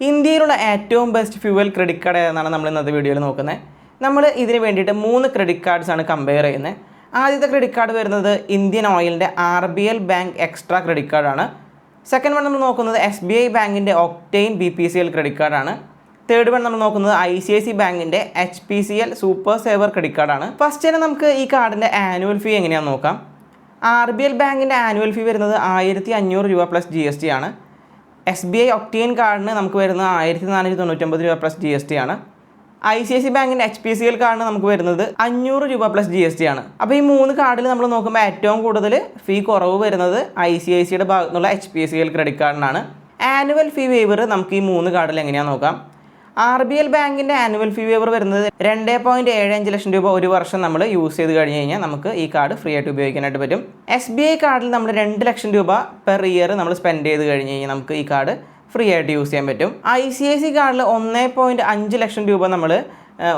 ഇന്ത്യയിലുള്ള ഏറ്റവും best fuel credit card ഏതെന്നാണ് നമ്മൾ ഇന്നത്തെ വീഡിയോയിൽ നോക്കുന്നത്. നമ്മൾ ഇതിന് വേണ്ടിയിട്ട് 3 ക്രെഡിറ്റ് കാർഡ്സ് ആണ് കമ്പയർ ചെയ്യുന്നത്. ആദ്യത്തെ ക്രെഡിറ്റ് കാർഡ് വരുന്നത് ഇന്ത്യൻ ഓയിലിൻ്റെ RBL ബാങ്ക് എക്സ്ട്രാ ക്രെഡിറ്റ് കാർഡാണ്. സെക്കൻഡ് വൺ നമ്മൾ നോക്കുന്നത് SBI ബാങ്കിൻ്റെ ഒക്ടെയിൻ BPCL ക്രെഡിറ്റ് കാർഡാണ്. തേർഡ് വൺ നമ്മൾ നോക്കുന്നത് ICICI ബാങ്കിൻ്റെ HPCL സൂപ്പർ സേവർ ക്രെഡിറ്റ് കാർഡാണ്. ഫസ്റ്റ് തന്നെ നമുക്ക് ഈ കാർഡിൻ്റെ ആനുവൽ ഫീ എങ്ങനെയാണെന്ന് നോക്കാം. RBL ബാങ്കിൻ്റെ ആനുവൽ ഫീ വരുന്നത് 1500 രൂപ പ്ലസ് GST ആണ്. SBI ഒക്ടെയിൻ കാർഡിന് നമുക്ക് വരുന്നത് 1499 രൂപ പ്ലസ് GST ആണ്. ICICI ബാങ്കിൻ്റെ HPCL കാർഡിന് നമുക്ക് വരുന്നത് 500 രൂപ പ്ലസ് GST ആണ്. അപ്പോൾ ഈ 3 കാർഡിൽ നമ്മൾ നോക്കുമ്പോൾ ഏറ്റവും കൂടുതൽ ഫീ കുറവ് വരുന്നത് ICICIയുടെ ഭാഗത്തു നിന്നുള്ള HPCL ക്രെഡിറ്റ് കാർഡിനാണ്. ആനുവൽ ഫീ വേവർ നമുക്ക് ഈ 3 കാർഡിൽ എങ്ങനെയാണെന്ന് നോക്കാം. RBL ബാങ്കിൻ്റെ ആനുവൽ ഫീ വേവർ വരുന്നത് 2.75 ലക്ഷം രൂപ ഒരു വർഷം നമ്മൾ യൂസ് ചെയ്ത് കഴിഞ്ഞ് കഴിഞ്ഞാൽ നമുക്ക് ഈ കാർഡ് ഫ്രീ ആയിട്ട് ഉപയോഗിക്കാനായിട്ട് പറ്റും. SBI കാർഡിൽ നമ്മൾ 2 ലക്ഷം രൂപ പെർ ഇയർ നമ്മൾ സ്പെൻഡ് ചെയ്ത് കഴിഞ്ഞ് കഴിഞ്ഞാൽ നമുക്ക് ഈ കാർഡ് ഫ്രീ ആയിട്ട് യൂസ് ചെയ്യാൻ പറ്റും. ICICI കാർഡിൽ 1.5 ലക്ഷം രൂപ നമ്മൾ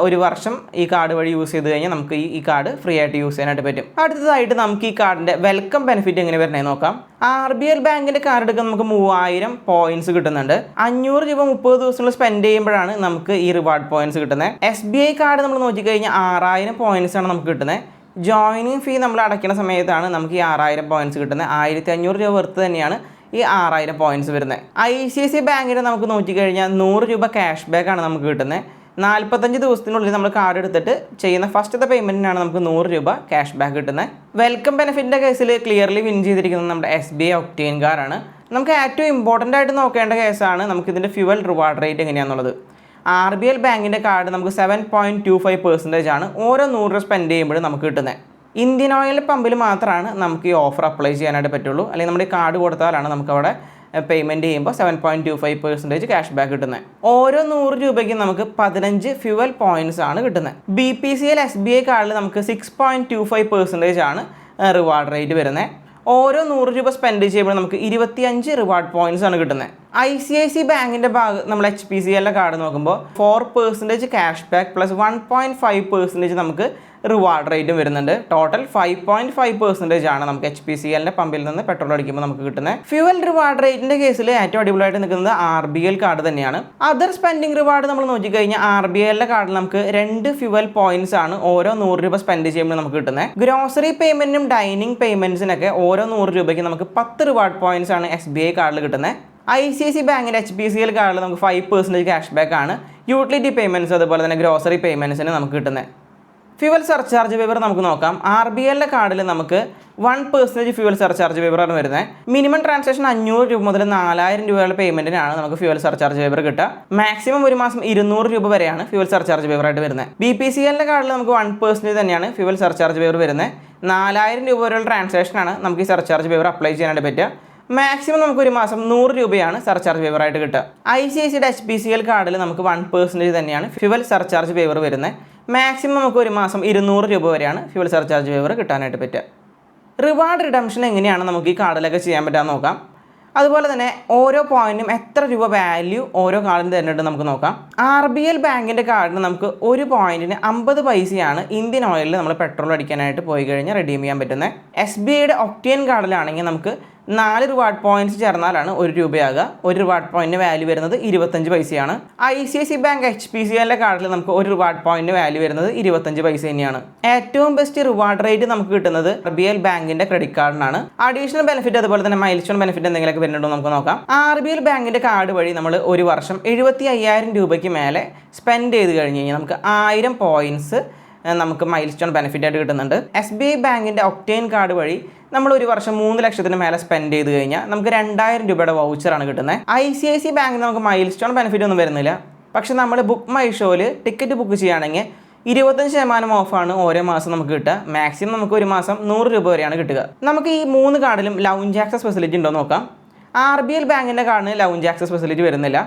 ഒരു വർഷം ഈ കാർഡ് വഴി യൂസ് ചെയ്ത് കഴിഞ്ഞാൽ നമുക്ക് ഈ കാർഡ് ഫ്രീ ആയിട്ട് യൂസ് ചെയ്യാനായിട്ട് പറ്റും. അടുത്തതായിട്ട് നമുക്ക് ഈ കാർഡിൻ്റെ വെൽക്കം ബെനിഫിറ്റ് എങ്ങനെ വരുന്നത് നോക്കാം. RBL ബാങ്കിൻ്റെ കാർഡ് എടുക്കാൻ നമുക്ക് 3000 പോയിന്റ്സ് കിട്ടുന്നുണ്ട്. 500 രൂപ 30 ദിവസങ്ങൾ സ്പെൻഡ് ചെയ്യുമ്പോഴാണ് നമുക്ക് ഈ റിവാർഡ് പോയിന്റ്സ് കിട്ടുന്നത്. SBI കാർഡ് നമ്മൾ നോക്കിക്കഴിഞ്ഞാൽ 6000 പോയിന്റ്സ് ആണ് നമുക്ക് കിട്ടുന്നത്. ജോയിനിങ് ഫീ നമ്മൾ അടയ്ക്കുന്ന സമയത്താണ് നമുക്ക് ഈ 6000 പോയിന്റ്സ് കിട്ടുന്നത്. 1500 രൂപ വർത്ത് തന്നെയാണ് ഈ 6000 പോയിന്റ്സ് വരുന്നത്. ICICI ബാങ്കിൻ്റെ നമുക്ക് നോക്കിക്കഴിഞ്ഞാൽ 100 രൂപ ക്യാഷ് ബാക്ക് ആണ് നമുക്ക് കിട്ടുന്നത്. 45 ദിവസത്തിനുള്ളിൽ നമ്മൾ കാർഡ് എടുത്തിട്ട് ചെയ്യുന്ന ഫസ്റ്റത്തെ പേയ്മെൻറ്റിനാണ് നമുക്ക് 100 രൂപ ക്യാഷ് ബാക്ക് കിട്ടുന്നത്. വെൽക്കം ബെനിഫിറ്റിൻ്റെ കേസിൽ ക്ലിയർലി വിൻ ചെയ്തിരിക്കുന്നത് നമ്മുടെ SBI ഒക്ടെയിൻ കാർഡാണ്. നമുക്ക് ഏറ്റവും ഇമ്പോർട്ടൻ്റ് ആയിട്ട് നോക്കേണ്ട കേസാണ് നമുക്കിതിൻ്റെ ഫ്യൂവൽ റിവാർഡ് റേറ്റ് എങ്ങനെയാണെന്നുള്ളത്. RBL ബാങ്കിൻ്റെ കാർഡ് നമുക്ക് 7.25% ആണ് ഓരോ 100 രൂപ സ്പെൻഡ് ചെയ്യുമ്പോഴും നമുക്ക് കിട്ടുന്നത്. ഇന്ത്യൻ ഓയിൽ പമ്പിൽ മാത്രമാണ് നമുക്ക് ഈ ഓഫർ അപ്ലൈ ചെയ്യാനായിട്ട് പറ്റുള്ളൂ. അല്ലെങ്കിൽ നമ്മുടെ ഈ കാർഡ് കൊടുത്താലാണ് നമുക്കവിടെ പേയ്മെൻറ്റ് ചെയ്യുമ്പോൾ 7.25% ക്യാഷ് ബാക്ക് കിട്ടുന്നത്. ഓരോ 100 രൂപയ്ക്ക് നമുക്ക് 15 ഫ്യൂവൽ പോയിൻറ്റ്സ് ആണ് കിട്ടുന്നത്. BPCL SBI കാർഡിൽ നമുക്ക് 6.25% ആണ് റിവാർഡ് റേറ്റ് വരുന്നത്. ഓരോ 100 രൂപ സ്പെൻഡ് ചെയ്യുമ്പോൾ നമുക്ക് 25 റിവാർഡ് പോയിൻറ്റ്സ് ആണ് കിട്ടുന്നത്. ICICI ബാങ്കിൻ്റെ നമ്മൾ HPCLൻ്റെ കാർഡ് നോക്കുമ്പോൾ 4% ക്യാഷ് ബാക്ക് പ്ലസ് 1.5% നമുക്ക് റിവാർഡ് റേറ്റും വരുന്നുണ്ട്. ടോട്ടൽ 5.5% ആണ് നമുക്ക് HPCLൻ്റെ പമ്പിൽ നിന്ന് പെട്രോൾ അടിക്കുമ്പോൾ നമുക്ക് കിട്ടുന്നത്. ഫ്യൂവൽ റിവാർഡ് റേറ്റിൻ്റെ കേസിൽ ഏറ്റവും അടിപൊളിയായിട്ട് നിൽക്കുന്നത് RBL കാർഡ് തന്നെയാണ്. അതർ സ്പെൻഡിങ് റിവാർഡ് നമ്മൾ നോക്കിക്കഴിഞ്ഞാൽ RBLൻ്റെ കാർഡിൽ നമുക്ക് 2 ഫ്യൂവൽ പോയിന്റ്സ് ആണ് ഓരോ 100 രൂപ സ്പെൻഡ് ചെയ്യുമ്പോൾ നമുക്ക് കിട്ടുന്നത്. ഗ്രോസറി പേയ്മെൻറ്റിനും ഡൈനിങ് പേയ്മെൻറ്റ്സിനൊക്കെ ഓരോ 100 രൂപയ്ക്ക് നമുക്ക് 10 റിവാർഡ് പോയിന്റ്സ് ആണ് SBI കാർഡിൽ കിട്ടുന്നത്. ICICI ബാങ്കിൻ്റെ HPCL കാർഡിൽ നമുക്ക് 5% ക്യാഷ് ബാക്ക് ആണ് യൂട്ടിലിറ്റി പേയ്മെൻറ്റ്സ് അതുപോലെ തന്നെ ഗ്രോസറി പേയ്മെൻറ്റ്സിന് നമുക്ക് കിട്ടുന്നത്. ഫ്യൂവൽ സർചാർജ് വേവർ നമുക്ക് നോക്കാം. RBLൻ്റെ കാർഡിൽ നമുക്ക് 1% ഫ്യൂവൽ സർചാർജ് വേവറാണ് വരുന്നത്. മിനിമം ട്രാൻസാക്ഷൻ 500 രൂപ മുതൽ 4000 രൂപയുടെ പേയ്മെൻറ്റിനാണ് നമുക്ക് ഫ്യൂവൽ സർചാർജ് വേവർ കിട്ടുക. മാക്സിമം ഒരു മാസം 200 രൂപ വരെയാണ് ഫ്യൂവൽ സർചാർജ് വേവറായിട്ട് വരുന്നത്. BPCLൻ്റെ കാർഡിൽ നമുക്ക് 1% തന്നെയാണ് ഫ്യൂവൽ സർചാർജ് വേവർ വരുന്നത്. 4000 രൂപ വരെയുള്ള ട്രാൻസാക്ഷനാണ് നമുക്ക് ഈ സർചാർജ് വേവർ അപ്ലൈ ചെയ്യാനായിട്ട് പറ്റുക. മാക്സിമം നമുക്ക് ഒരു മാസം 100 രൂപയാണ് സർചാർജ് വേവറായിട്ട് കിട്ടുക. ICICIയുടെ HPCL കാർഡിൽ നമുക്ക് 1% തന്നെയാണ് ഫ്യൂവൽ സർചാർജ് വേവർ വരുന്നത്. മാക്സിമം നമുക്ക് ഒരു മാസം 200 രൂപ വരെയാണ് ഫ്യൂവൽ സർചാർജ് വേവർ കിട്ടാനായിട്ട് പറ്റുക. റിവാർഡ് റിഡംഷൻ എങ്ങനെയാണ് നമുക്ക് ഈ കാർഡിലൊക്കെ ചെയ്യാൻ പറ്റാമെന്ന് നോക്കാം. അതുപോലെ തന്നെ ഓരോ പോയിന്റിനും എത്ര രൂപ വാല്യൂ ഓരോ കാർഡിന് തരുന്നുണ്ട് നമുക്ക് നോക്കാം. RBL ബാങ്കിൻ്റെ കാർഡിന് നമുക്ക് ഒരു പോയിന്റിന് 50 പൈസയാണ് ഇന്ത്യൻ ഓയിലിൽ നമ്മൾ പെട്രോൾ അടിക്കാനായിട്ട് പോയി കഴിഞ്ഞാൽ റെഡീം ചെയ്യാൻ പറ്റുന്നത്. SBIയുടെ ഒക്ടെയിൻ കാർഡിലാണെങ്കിൽ നമുക്ക് 4 റിവാർഡ് പോയിന്റ്സ് ചേർന്നാലാണ് 1 രൂപയാകുക. ഒരു റിവാർഡ് പോയിന്റിന് വാല്യൂ വരുന്നത് 25 പൈസയാണ്. ICICI ബാങ്ക് HPCLൻ്റെ കാർഡിൽ നമുക്ക് ഒരു റിവാർഡ് പോയിന്റിന് വാല്യൂ വരുന്നത് 25 പൈസ തന്നെയാണ്. ഏറ്റവും ബെസ്റ്റ് റിവാർഡ് റേറ്റ് നമുക്ക് കിട്ടുന്നത് RBL ബാങ്കിൻ്റെ ക്രെഡിറ്റ് കാർഡിനാണ്. അഡീഷണൽ ബെനിഫിറ്റ് അതുപോലെ തന്നെ മൈൽസ്റ്റോൺ ബെനിഫിറ്റ് എന്തെങ്കിലുമൊക്കെ വരുന്നുണ്ടോ നമുക്ക് നോക്കാം. RBL ബാങ്കിൻ്റെ കാർഡ് വഴി നമ്മൾ ഒരു വർഷം 75,000 രൂപയ്ക്ക് മേലെ സ്പെൻഡ് ചെയ്ത് കഴിഞ്ഞ് കഴിഞ്ഞാൽ നമുക്ക് 1000 പോയിൻറ്റ്സ് നമുക്ക് മൈൽസ്റ്റോൺ ബെനിഫിറ്റ് ആയിട്ട് കിട്ടുന്നുണ്ട്. SBI ബാങ്കിൻ്റെ ഒക്ടെയിൻ കാർഡ് വഴി നമ്മൾ ഒരു വർഷം 3 ലക്ഷത്തിന് മേലെ സ്പെൻഡ് ചെയ്ത് കഴിഞ്ഞാൽ നമുക്ക് 2000 രൂപയുടെ വൗച്ചറാണ് കിട്ടുന്നത്. ICICI ബാങ്കിൽ നമുക്ക് മൈൽസ്റ്റോൺ ബെനിഫിറ്റ് ഒന്നും വരുന്നില്ല. പക്ഷെ നമ്മൾ ബുക്ക് മൈ ഷോയിൽ ടിക്കറ്റ് ബുക്ക് ചെയ്യുകയാണെങ്കിൽ 25% ഓഫാണ് ഓരോ മാസം നമുക്ക് കിട്ടുക. മാക്സിമം നമുക്ക് ഒരു മാസം 100 രൂപ വരെയാണ് കിട്ടുക. നമുക്ക് ഈ 3 കാർഡിലും ലൗഞ്ച് ആക്സസ് ഫെസിലിറ്റി ഉണ്ടോ നോക്കാം. RBL ബാങ്കിൻ്റെ കാർഡിന് ലൗഞ്ച് ആക്സസ് ഫെസിലിറ്റി വരുന്നില്ല.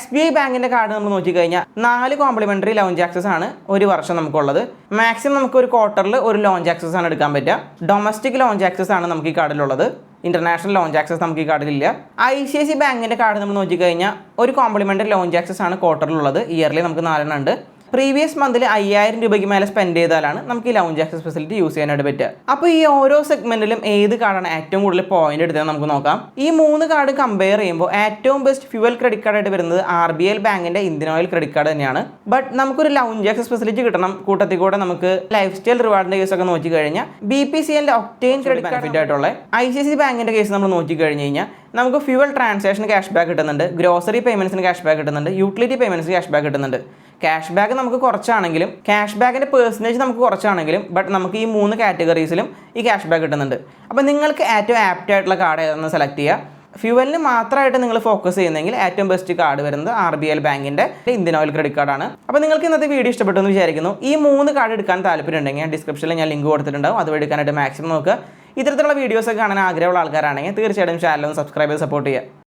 SBI ബാങ്കിൻ്റെ കാർഡ് നമ്മൾ നോക്കിക്കഴിഞ്ഞാൽ 4 കോംപ്ലിമെൻ്ററി ലോഞ്ച് ആക്സസ് ആണ് ഒരു വർഷം നമുക്കുള്ളത്. മാക്സിമം നമുക്ക് ഒരു ക്വാർട്ടറിൽ ഒരു ലോഞ്ച് ആക്സസ് ആണ് എടുക്കാൻ പറ്റുക. ഡൊമസ്റ്റിക് ലോഞ്ച് ആക്സസ് ആണ് നമുക്ക് ഈ കാർഡിലുള്ളത്. ഇന്റർനാഷണൽ ലോഞ്ച് ആക്സസ് നമുക്ക് ഈ കാർഡിലില്ല. ICICI ബാങ്കിൻ്റെ കാർഡ് നമ്മൾ നോക്കിക്കഴിഞ്ഞാൽ ഒരു കോംപ്ലിമെൻ്ററി ലോഞ്ച് ആക്സസ് ആണ് ക്വാർട്ടറിലുള്ളത്. ഇയർലി നമുക്ക് 4 ഉണ്ട്. പ്രീവിയസ് മന്തിൽ 5000 രൂപയ്ക്ക് മേലെ സ്പെൻഡ് ചെയ്താലാണ് നമുക്ക് ഈ ലൗഞ്ച് ആക്സസ് ഫെസിലിറ്റി യൂസ് ചെയ്യാനായിട്ട് പറ്റുക. അപ്പോൾ ഈ ഓരോ സെഗ്മെന്റിലും ഏത് കാർഡാണ് ഏറ്റവും കൂടുതൽ പോയിന്റ് എടുത്തത് നമുക്ക് നോക്കാം. ഈ 3 കാർഡ് കമ്പയർ ചെയ്യുമ്പോൾ ഏറ്റവും ബെസ്റ്റ് ഫ്യൂവൽ ക്രെഡിറ്റ് കാർഡായിട്ട് വരുന്നത് RBL ബാങ്കിന്റെ ഇന്ത്യൻ ഓയിൽ ക്രെഡിറ്റ് കാർഡ് തന്നെയാണ്. ബട്ട് നമുക്കൊരു ലൗഞ്ച് ആക്സസ് ഫെസിലിറ്റി കിട്ടണം, കൂട്ടത്തിൽ കൂടെ നമുക്ക് ലൈഫ് സ്റ്റൈൽ റിവാർഡിന്റെ കേസ് ഒക്കെ നോക്കി കഴിഞ്ഞാൽ BPCLന്റെ ഒക്ടേൻ ക്രെഡിറ്റ് ബെനിഫിറ്റ് ആയിട്ടുള്ള ICICI ബാങ്കിന്റെ കേസ് നമ്മൾ നോക്കി കഴിഞ്ഞ് കഴിഞ്ഞാൽ നമുക്ക് ഫ്യൂവൽ ട്രാൻസാക്ഷൻ ക്യാഷ് ബാക്ക് കിട്ടുന്നുണ്ട്, ഗ്രോസറി പേയ്മെന്റ്സിന് ക്യാഷ് ബാക്ക് കിട്ടുന്നുണ്ട്, യൂട്ടിലിറ്റി പേയ്മെന്റ്സിന് ക്യാഷ് ബാക്ക് കിട്ടുന്നുണ്ട്. ക്യാഷ് ബാക്ക് നമുക്ക് കുറച്ചാണെങ്കിലും ക്യാഷ് ബാക്കിൻ്റെ പെർസെൻറ്റേജ് നമുക്ക് കുറച്ചാണെങ്കിലും ബട്ട് നമുക്ക് ഈ 3 കാറ്റഗറീസിലും ഈ ക്യാഷ് ബാക്ക് കിട്ടുന്നുണ്ട്. അപ്പോൾ നിങ്ങൾക്ക് ഏറ്റവും ആപ്റ്റ് ആയിട്ടുള്ള കാർഡ് ഏതെന്ന് സെലക്ട് ചെയ്യുക. ഫ്യൂവലിന് മാത്രമായിട്ട് നിങ്ങൾ ഫോക്കസ് ചെയ്യുന്നെങ്കിൽ ഏറ്റവും ബെസ്റ്റ് കാർഡ് വരുന്നത് RBL ബാങ്കിൻ്റെ ഇന്ത്യൻ ഓയിൽ ക്രെഡിറ്റ് കാർഡാണ്. അപ്പോൾ നിങ്ങൾക്ക് ഇന്നത്തെ വീഡിയോ ഇഷ്ടപ്പെട്ടു എന്ന് വിചാരിക്കുന്നു. ഈ 3 കാർഡ് എടുക്കാൻ താല്പര്യം ഉണ്ടെങ്കിൽ ഡിസ്ക്രിപ്ഷനിൽ ഞാൻ ലിങ്ക് കൊടുത്തിട്ടുണ്ടാവും, അത് എടുക്കാനായിട്ട് മാക്സിമം നോക്കുക. ഇത്തരത്തിലുള്ള വീഡിയോസ് ഒക്കെ കാണാൻ ആഗ്രഹമുള്ള ആൾക്കാരാണെങ്കിൽ തീർച്ചയായിട്ടും ചാനൽ ഒന്ന് സബ്സ്ക്രൈബ് ചെയ്ത് സപ്പോർട്ട് ചെയ്യുക.